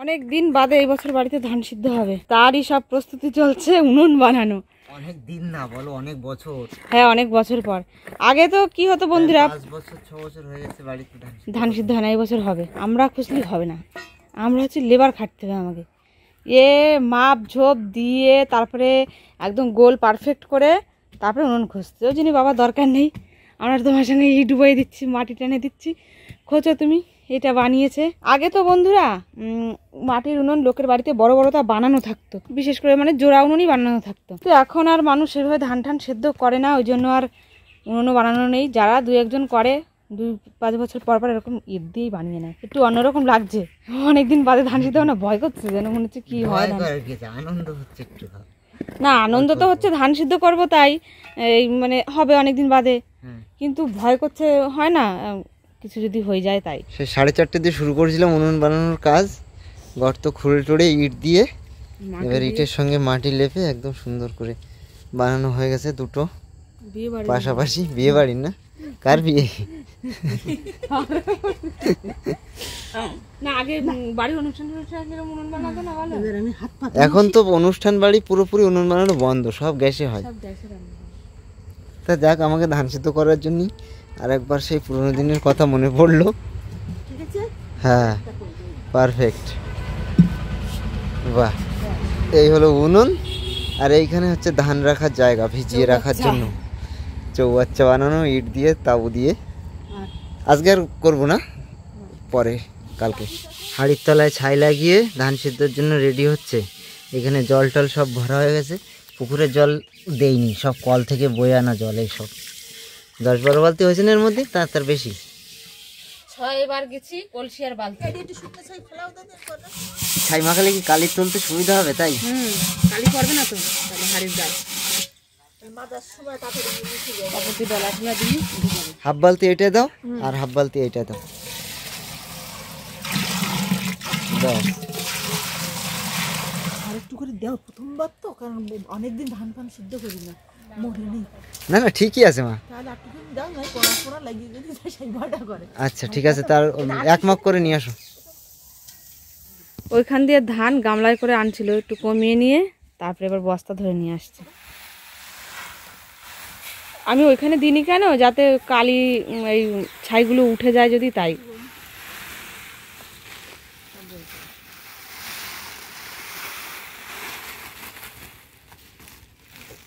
অনেক দিন বাদে এই বছর বাড়িতে ধান সিদ্ধ হবে, তারই সব প্রস্তুতি চলছে। উনুন বানানো অনেক দিন না বলো, অনেক বছর। হ্যাঁ, অনেক বছর পর। আগে তো কি হতো বন্ধুরা, 5 বছর 6 বছর হয়ে গেছে বাড়িতে ধান সিদ্ধ হয় না। এই বছর হবে, আমরা খুঁজলি হবে না, আমরা হচ্ছে লেবার খাটতে হবে আমাকে। মাপ ঝোপ দিয়ে তারপরে একদম গোল পারফেক্ট করে তারপরে উনুন খুঁজতে। ওই জন্য বাবা দরকার নেই, আমরা তোমার সঙ্গে ইট বয়ে দিচ্ছি, মাটি টেনে দিচ্ছি, খোঁজো তুমি। এটা বানিয়েছে আগে তো বন্ধুরা, মাটির উনুন লোকের বাড়িতে বড় বড় তা বানানো থাকতো, বিশেষ করে মানে জোড়া উনুনই বানানো থাকতো। তো এখন আর মানুষ সেভাবে ধান ঠান সেদ্ধ করে না, ওই জন্য আর উনুনও বানানো নেই। যারা 2-1 জন করে 2-5 বছর পর পর এরকম ইট দিয়েই বানিয়ে নেয়। একটু অন্যরকম লাগছে, অনেকদিন বাদে ধান সিদ্ধ না, ভয় করছে যেন, মনে হচ্ছে কি হয়। আনন্দ হচ্ছে একটু না, আনন্দ তো হচ্ছে, ধান সিদ্ধ করবো তাই, এই মানে হবে অনেকদিন বাদে, কিন্তু ভয় করছে, হয় না কিছু যদি হয়ে যায় তাই। সে 4:30 দিয়ে শুরু করেছিলাম উনুন বানানোর কাজ। গর্ত খুঁড়ে টুড়ে ইট দিয়ে, এবার ইটের সঙ্গে মাটি লেপে একদম সুন্দর করে বানানো হয়ে গেছে। দুটো পাশাপাশি। বিয়ে বাড়ির না, কার বিয়ে? এখন তো অনুষ্ঠান বাড়ি পুরোপুরি উনুন বানানো বন্ধ, সব গ্যাসে হয়। তা যাক, আমাকে ধান সিদ্ধ করার জন্য আর একবার সেই পুরোনো দিনের কথা মনে পড়লো। হ্যাঁ, পারফেক্ট। বাহ, এই হলো উনুন, আর এইখানে হচ্ছে ধান রাখার জায়গা, ভিজিয়ে রাখার জন্য চৌবাচ্চা বানানো ইট দিয়ে, তাবু দিয়ে। আজকে আর করবো না, পরে কালকে। হাড়ির তলায় ছাই লাগিয়ে ধান সিদ্ধর জন্য রেডি হচ্ছে। এখানে জল টল সব ভরা হয়ে গেছে। পুকুরের জল দেইনি, সব কল থেকে বয়ে আনা জল। এই সব 10-12 বালতি হয়েছে না এর মধ্যে, তার বেশি। 6 বার গেছি, কলসি আর বালতি। ছাই মাখালে কি কালি তুলতে সুবিধা হবে? তাই কালি করবে না তো, তাহলে হাড়ির ডাল হাফ বালতি এটা দাও, আর হাফ বালতি এটা দাও। আরেকটু করে দাও, প্রথমবার তো, কারণ অনেকদিন ধান ফান সিদ্ধ করি না, মরিনি। না না, ঠিকই আছে মা। তাহলে একটু করে দাও, না কোনা কোনা লাগিয়ে যদি সেই ভাটা করে। আচ্ছা ঠিক আছে, তার 1 মগ করে নিয়ে আসো। ওইখান দিয়ে ধান গামলায় করে আনছিল, একটু কমিয়ে নিয়ে তারপরে এবার বস্তা ধরে নিয়ে আসছে। আমি ওইখানে দিইনি কেন, যাতে কালি এই ছাইগুলো উঠে যায় যদি, তাই।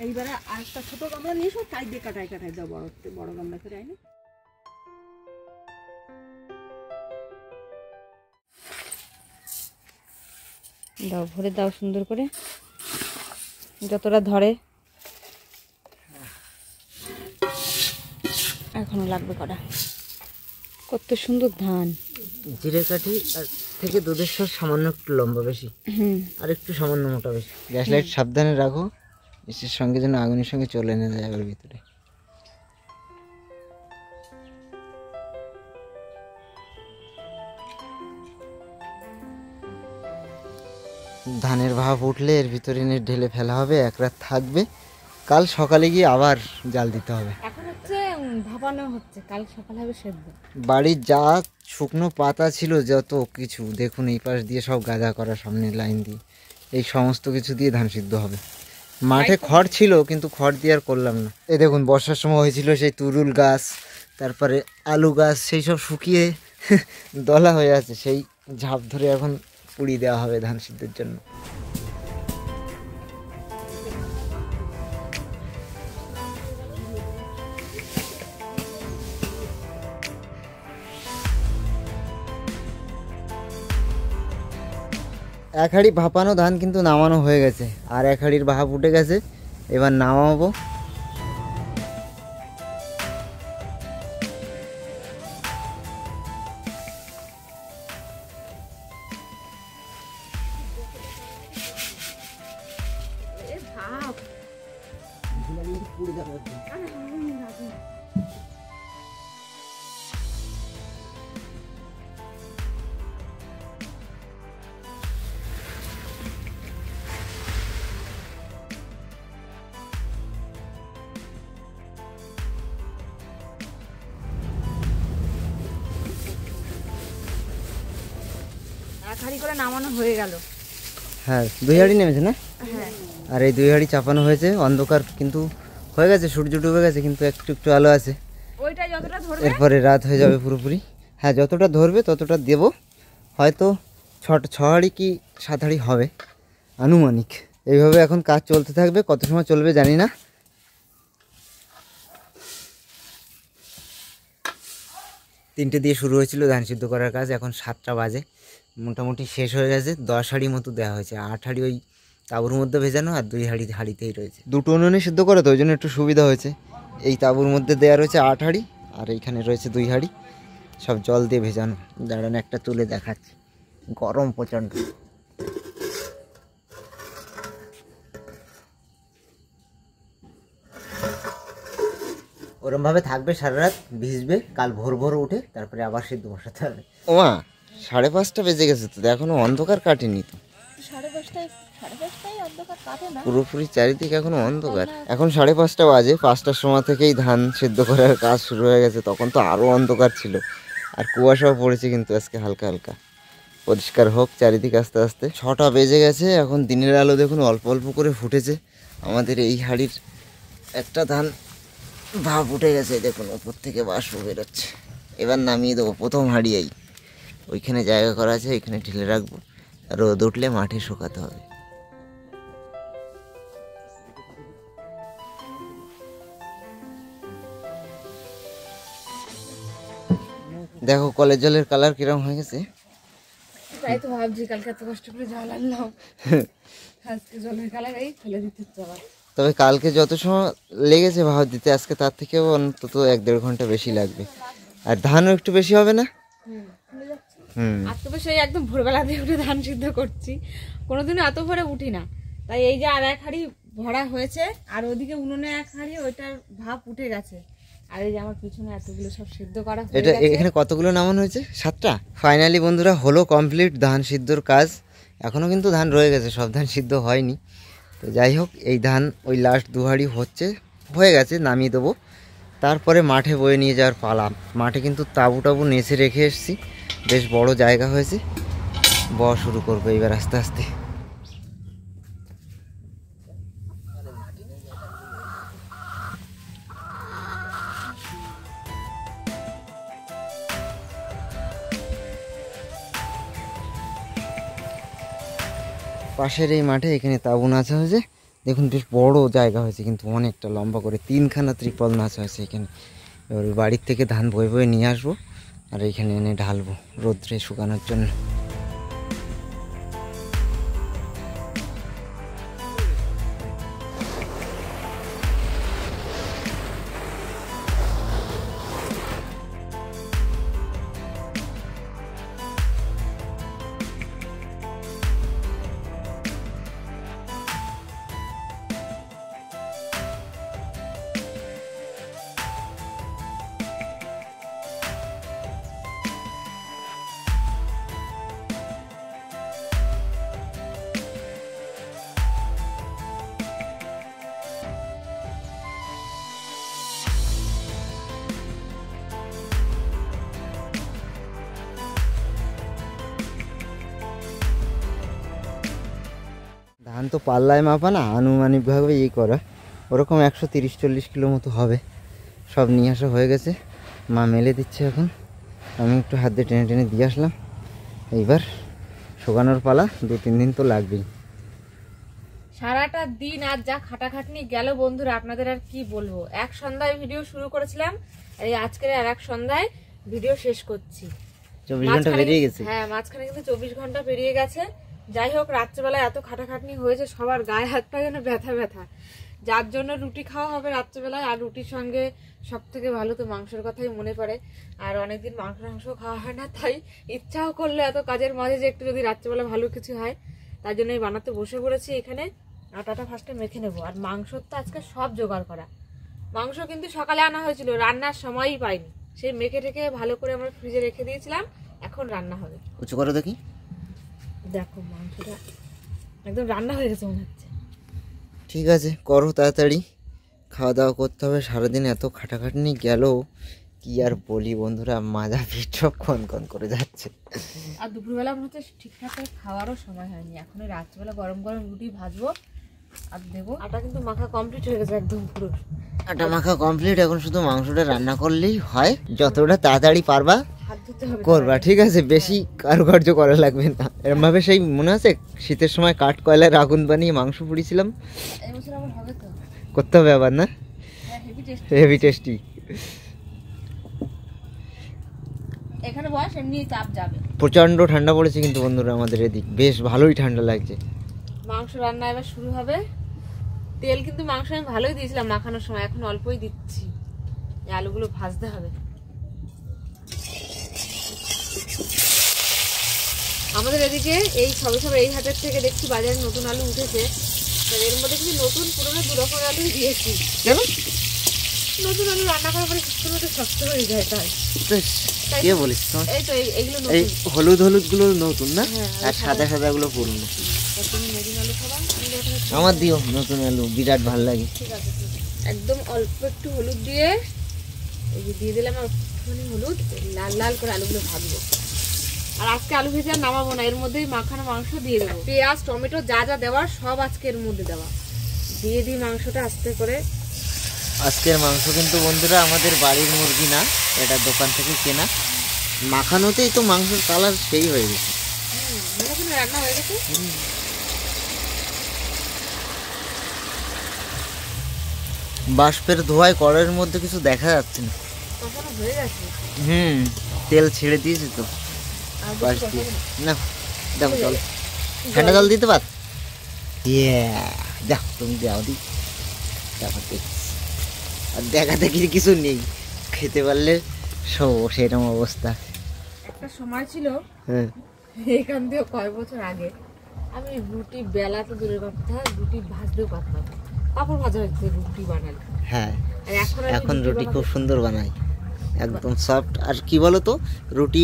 এইবারে আরেকটা ছোট গামলা নিয়ে এসো, তাই দিয়ে কাটাই কাটাই দাও, বড় গামলা করে আইনে। দাও, ভরে দাও সুন্দর করে, যতটা ধরে। এখনো লাগবে কটা, কত সুন্দর ধান। জিরে কাঠি থেকে দুধের স্বর সামান্য একটু লম্বা বেশি, আর একটু সামান্য মোটা বেশি। গ্যাস লাইট সাবধানে রাখো, এর সঙ্গে যেন আগুনের সঙ্গে চলে না যায় ওর ভিতরে। ধানের ভাপ উঠলে এর ভিতরে এনে ঢেলে ফেলা হবে, 1 রাত থাকবে। কাল সকালে গিয়ে আবার জাল দিতে হবে। এখন হচ্ছে ভাপানো হচ্ছে, কাল সকালে হবে সেদ্ধ। বাড়ির যা শুকনো পাতা ছিল, যত কিছু দেখুন, এই পাশ দিয়ে সব গাদা করা, সামনের লাইন দিয়ে, এই সমস্ত কিছু দিয়ে ধান সিদ্ধ হবে। মাঠে খড় ছিল, কিন্তু খড় দিয়ে আর করলাম না। এই দেখুন, বর্ষার সময় হয়েছিল সেই তুরুল গাছ, তারপরে আলু গাছ, সেই সব শুকিয়ে দলা হয়ে আছে, সেই ঝাঁপ ধরে এখন পুড়িয়ে দেওয়া হবে ধান সিদ্ধের জন্য। এক হাঁড়ি ভাপানো ধান কিন্তু নামানো হয়ে গেছে, আর 1 হাঁড়ির ভাপ উঠে গেছে, এবার নামাবো। হাঁড়ি করে নামানো হয়ে গেল। হ্যাঁ 2 হাঁড়ি নেমেছে না? হ্যাঁ আর এই 2 হাঁড়ি চাপানো হয়েছে। অন্ধকার কিন্তু হয়ে গেছে, সূর্য ডুবে গেছে, কিন্তু একটু একটু আলো আছে। ওইটা যতটা ধরবে এরপরে রাত হয়ে যাবে পুরোপুরি। হ্যাঁ যতটা ধরবে ততটা দেব, হয়তো 6 হাঁড়ি কি 7 হাঁড়ি হবে আনুমানিক। এইভাবে এখন কাজ চলতে থাকবে, কত সময় চলবে জানি না। তিনটে দিয়ে শুরু হয়েছিল ধান সিদ্ধ করার কাজ, এখন 7টা বাজে, মোটামুটি শেষ হয়ে গেছে। 10 হাঁড়ি মতো দেওয়া হয়েছে, 8 হাঁড়ি ওই তাঁবুর মধ্যে ভেজানো, আর 2 হাঁড়ি হাঁড়িতেই রয়েছে। দুটো উনুনে সিদ্ধ করে তো ওই জন্য একটু সুবিধা হয়েছে। এই তাঁবুর মধ্যে দেওয়া রয়েছে 8 হাঁড়ি, আর এইখানে রয়েছে 2 হাঁড়ি, সব জল দিয়ে ভেজানো। দাঁড়ান একটা তুলে দেখাচ্ছি, গরম প্রচণ্ড। ওরমভাবে থাকবে সারা রাত, ভিজবে, কাল ভোর ভোর উঠে তারপরে আবার সিদ্ধ বসাতে হবে। ওমা 5:30 বেজে গেছে তো, এখনো অন্ধকার কাটেনি তো। 5:30 অন্ধকার কাটে না পুরোপুরি চারিদিকে এখনো অন্ধকার। এখন 5:30 বাজে, 5টার সময় থেকেই ধান সিদ্ধ করার কাজ শুরু হয়ে গেছে। তখন তো আরো অন্ধকার ছিল, আর কুয়াশাও পড়েছে, কিন্তু আজকে হালকা হালকা। পরিষ্কার হোক চারিদিকে আস্তে আস্তে। 6টা বেজে গেছে, এখন দিনের আলো দেখুন অল্প অল্প করে ফুটেছে। আমাদের এই হাঁড়ির একটা ধান ভাপ উঠে গেছে, দেখুন ওপর থেকে বাষ্প বেরোচ্ছে। এবার নামিয়ে দেবো, প্রথম হাঁড়িয়াই। ওইখানে জায়গা করা আছে, ওইখানে ঢেলে রাখবো, রোদ উঠলে মাঠে শুকাতে হবে। দেখো কলের জলের কালার কিরকম হয়ে গেছে। তাই তো ভাবছি কালকে এত কষ্ট করে জল আনলাম, আজকে জলের কালার এই ফেলে দিতে হচ্ছে আবার। তবে কালকে যত সময় লেগেছে ভাব দিতে, আজকে তার থেকেও অন্তত 1-1.5 ঘন্টা বেশি লাগবে। আর ধানও একটু বেশি হবে না? আজকে তো সেই একদম ভোরবেলা দিয়ে উঠে ধান সিদ্ধ করছি, কোনোদিনও এত ভোরে উঠি না। তাই এই যে আর 1 হাঁড়ি ভরা হয়েছে, আর ওদিকে উনুনে 1 হাঁড়ি, ওইটার ভাপ উঠে গেছে। আর এই যে আমার পিছনে এতগুলো সব সিদ্ধ করা হয়ে এটা গেছে। এখানে কতগুলো নামানো হয়েছে? 7টা। ফাইনালি বন্ধুরা হলো কমপ্লিট ধান সিদ্ধর কাজ। এখনও কিন্তু ধান রয়ে গেছে, সব ধান সিদ্ধ হয়নি। তো যাই হোক, এই ধান ওই লাস্ট 2 হাঁড়ি হয়ে গেছে, নামিয়ে দেবো। তারপরে মাঠে বয়ে নিয়ে যাওয়ার পালা। মাঠে কিন্তু তাঁবু টাবু নেচে রেখে এসেছি, বেশ বড় জায়গা হয়েছে। বওয়া শুরু করবো এবার আস্তে আস্তে। পাশের এই মাঠে এখানে তাঁবু নাচা হয়েছে, দেখুন বেশ বড় জায়গা হয়েছে, কিন্তু অনেকটা লম্বা করে 3খানা ত্রিপল নাচা হয়েছে এখানে। এবার বাড়ির থেকে ধান বয়ে বয়ে নিয়ে আসবো, আর এইখানে এনে ঢালবো রোদ্রে শুকানোর জন্য। ধান তো পাল্লায় মাপা না, আনুমানিকভাবে করা, ওরকম 130-40 কিলো মতো হবে। সব নিয়ে আসা হয়ে গেছে, মা মেলে দিচ্ছে। এখন আমি একটু হাত দিয়ে টেনে টেনে দিয়ে আসলাম। এইবার শুকানোর পালা, 2-3 দিন তো লাগবেই। সারাটা দিন আজ যা খাটাখাটনি গেল বন্ধুরা, আপনাদের আর কি বলবো। 1 সন্ধ্যায় ভিডিও শুরু করেছিলাম, এই আজকের আর 1 সন্ধ্যায় ভিডিও শেষ করছি। 24 ঘন্টা পেরিয়ে গেছে। হ্যাঁ, মাঝখানে কিন্তু 24 ঘন্টা পেরিয়ে গেছে। যাই হোক, রাত্রেবেলায় এত খাটাখাটনি হয়েছে, সবার গায়ে হাত পা যেন ব্যথা ব্যথা। যার জন্য রুটি খাওয়া হবে রাত্রেবেলায়, আর রুটির সঙ্গে সব থেকে ভালো তো মাংসের কথাই মনে পড়ে। আর অনেকদিন মাংস খাওয়া হয় না, তাই ইচ্ছাও করলে এত কাজের মাঝে যে একটু যদি রাত্রেবেলা ভালো কিছু হয়, তার জন্যই বানাতে বসে পড়েছি। এখানে আটাটা ফার্স্টে মেখে নেবো, আর মাংসর তো আজকে সব জোগাড় করা। মাংস কিন্তু সকালে আনা হয়েছিল, রান্নার সময়ই পাইনি, সেই মেখে টেকে ভালো করে আমরা ফ্রিজে রেখে দিয়েছিলাম, এখন রান্না হবে। উঁচু করো দেখি। দেখো মাংসটা একদম রান্না হয়ে গেছে মনে হচ্ছে। ঠিক আছে, করো তাড়াতাড়ি, খাওয়া দাওয়া করতে হবে। সারাদিন এত খাটাখাটনি গেল, কি আর বলি বন্ধুরা, মাজা পিঠ সব কন করে যাচ্ছে। আর দুপুরবেলা মনে হচ্ছে ঠিকঠাক করে খাওয়ারও সময় হয়নি, এখন রাত্রিবেলা গরম গরম রুটি ভাজবো আর দেবো। আটা কিন্তু মাখা কমপ্লিট হয়ে গেছে একদম পুরো। আটা মাখা কমপ্লিট, এখন শুধু মাংসটা রান্না করলেই হয়। যতটা তাড়াতাড়ি পারবা করবা, ঠিক আছে? বেশি কারুকার্য করা লাগবে না। এরকম ভাবে সেই মনে আছে শীতের সময় কাঠ কয়লার আগুন বানিয়ে মাংস পুড়িয়েছিলাম, করতে হবে আবার না? Heavy tasty. এখানে বয়স এমনি চাপ যাবে। প্রচন্ড ঠান্ডা পড়েছে কিন্তু বন্ধুরা আমাদের এদিক, বেশ ভালোই ঠান্ডা লাগছে। মাংস রান্না এবার শুরু হবে। তেল কিন্তু মাংস আমি ভালোই দিয়েছিলাম মাখানোর সময়, এখন অল্পই দিচ্ছি। এই আলুগুলো ভাজতে হবে। আমাদের এদিকে এই সবে সবে এই হাটের থেকে দেখছি বাজারে নতুন আলু উঠেছে। এর মধ্যে কিন্তু নতুন পুরোনো দু রকম আলুই দিয়েছি। কেন? নতুন আলু রান্না করার পরে কিছুর মধ্যে শক্ত হয়ে যায়, তাই। কে বলিস? এই তো এইগুলো এই নতুন। হলুদ হলুদ গুলো নতুন না, হ্যাঁ, আর সাদা সাদা গুলো পুরনো। তুমি নতুন আলু খাবা? আমার দিও নতুন আলু, বিরাট ভালো লাগে। ঠিক আছে, একদম অল্প একটু হলুদ দিয়ে এই যে দিয়ে দিলাম একটুখানি হলুদ, লাল লাল করে আলুগুলো ভাজবো। আর আজকে আলু ভেজে আর নামাবো না, এর মধ্যেই মাখানো মাংস দিয়ে দেবো। পেঁয়াজ টমেটো যা যা দেওয়ার সব আজকে এর মধ্যে দেওয়া, দিয়ে দিই মাংসটা আস্তে করে। আজকের মাংস কিন্তু বন্ধুরা আমাদের বাড়ির মুরগি না, এটা দোকান থেকে কেনা। মাখানোতেই তো মাংসের কালার সেই হয়ে গেছে। রান্না হয়ে গেছে। বাষ্পের ধোঁয়ায় কড়াইয়ের মধ্যে কিছু দেখা যাচ্ছে না। হয়ে গেছে। তেল ছেড়ে দিয়েছি তো। না দেখো জল, ঠান্ডা জল দিতে পার। যাও তুমি যাও দি, তারপর দেখছি। আর দেখা দেখি কিছু নেই, খেতে পারলে সেরকম অবস্থা। একটা সময় ছিল, হ্যাঁ, এখান থেকে কয়েক বছর আগে আমি রুটি বেলা তো দূরের কথা, রুটি ভাজতেও পারতাম না। কাপড় ভাজা হচ্ছে রুটি বানালে। হ্যাঁ, আর এখন রুটি খুব সুন্দর বানাই, একদম সফট। আর কি বলতো, রুটি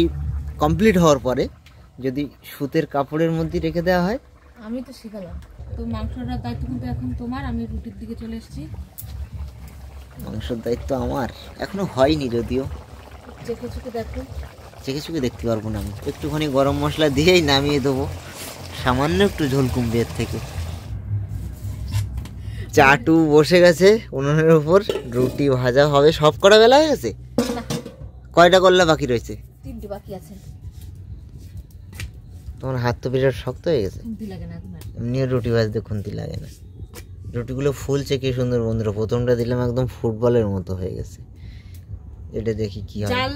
কমপ্লিট হওয়ার পরে যদি সুতের কাপড়ের মধ্যে রেখে দেওয়া হয়। আমি তো শিখালাম তো, মাংসটার দায়িত্ব কিন্তু এখন তোমার। আমি রুটির দিকে চলে এসেছি। মাংসের দায়িত্ব আমার, এখনো হয়নি যদিও। চেখে চুকে দেখো। চেখে চুকে দেখতে পারবো না আমি। একটুখানি গরম মশলা দিয়েই নামিয়ে দেবো, সামান্য একটু ঝোল কমবে এর থেকে। চাটু বসে গেছে উনুনের উপর, রুটি ভাজা হবে। সব করা বেলা হয়ে গেছে? কয়টা করলা বাকি রয়েছে? 3টে বাকি আছে। তোমার হাত তো বিরাট শক্ত হয়ে গেছে। খুন্তি লাগে না এখন। এমনিও রুটি ভাজতে খুন্তি লাগে না। রুটিগুলো ফুলছে কি সুন্দর বন্ধুরা। প্রথমটা দিলাম একদম ফুটবলের মতো হয়ে গেছে। এটা দেখি কি হয়। জাল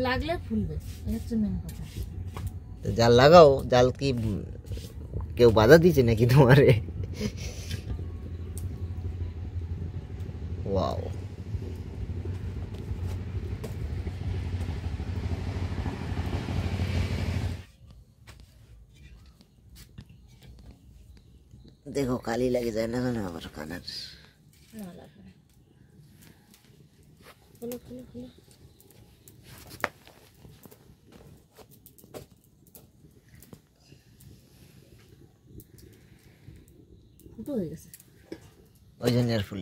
লাগলে ফুলবে, এই হচ্ছে মেন কথা। জাল লাগাও। জাল কি কেউ বাধা দিয়েছে নাকি তোমারে? ওয়াও, দেখো কালি লাগে যায় না জানো আবার কানার। না লাগবে না। খুলো খুলো খুলো। ফুটো হয়ে গেছে, ওই জন্য আর ফুল।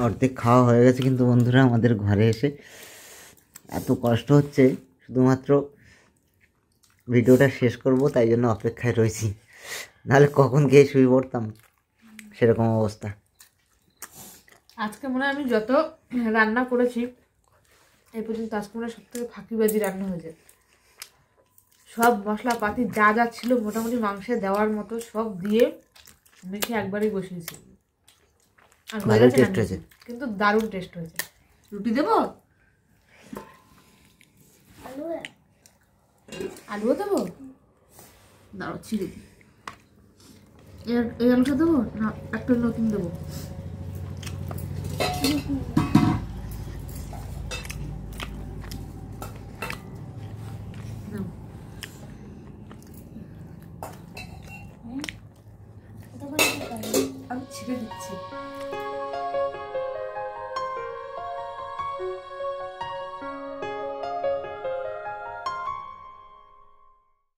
অর্ধেক খাওয়া হয়ে গেছে কিন্তু বন্ধুরা আমাদের ঘরে এসে এত কষ্ট হচ্ছে, শুধুমাত্র ভিডিওটা শেষ করব তাই জন্য অপেক্ষায় রয়েছি, নাহলে কখন গিয়ে শুয়ে পড়তাম, সেরকম অবস্থা। আজকে মনে হয় আমি যত রান্না করেছি এই পর্যন্ত আজকে মনে হয় সব থেকে ফাঁকিবাজি রান্না হয়েছে। সব মশলাপাতি যা যা ছিল মোটামুটি মাংসে দেওয়ার মতো সব দিয়ে মেখে একবারই বসিয়েছি। আর হয়ে গেছে টেস্ট হয়েছে, কিন্তু দারুণ টেস্ট হয়েছে। রুটি দেবো? আলুও দেবো? দাঁড়াও ছিঁড়ে দিই। এই আলুটা দেবো না একটা নতুন দেবো? আমি ছিঁড়ে দিচ্ছি।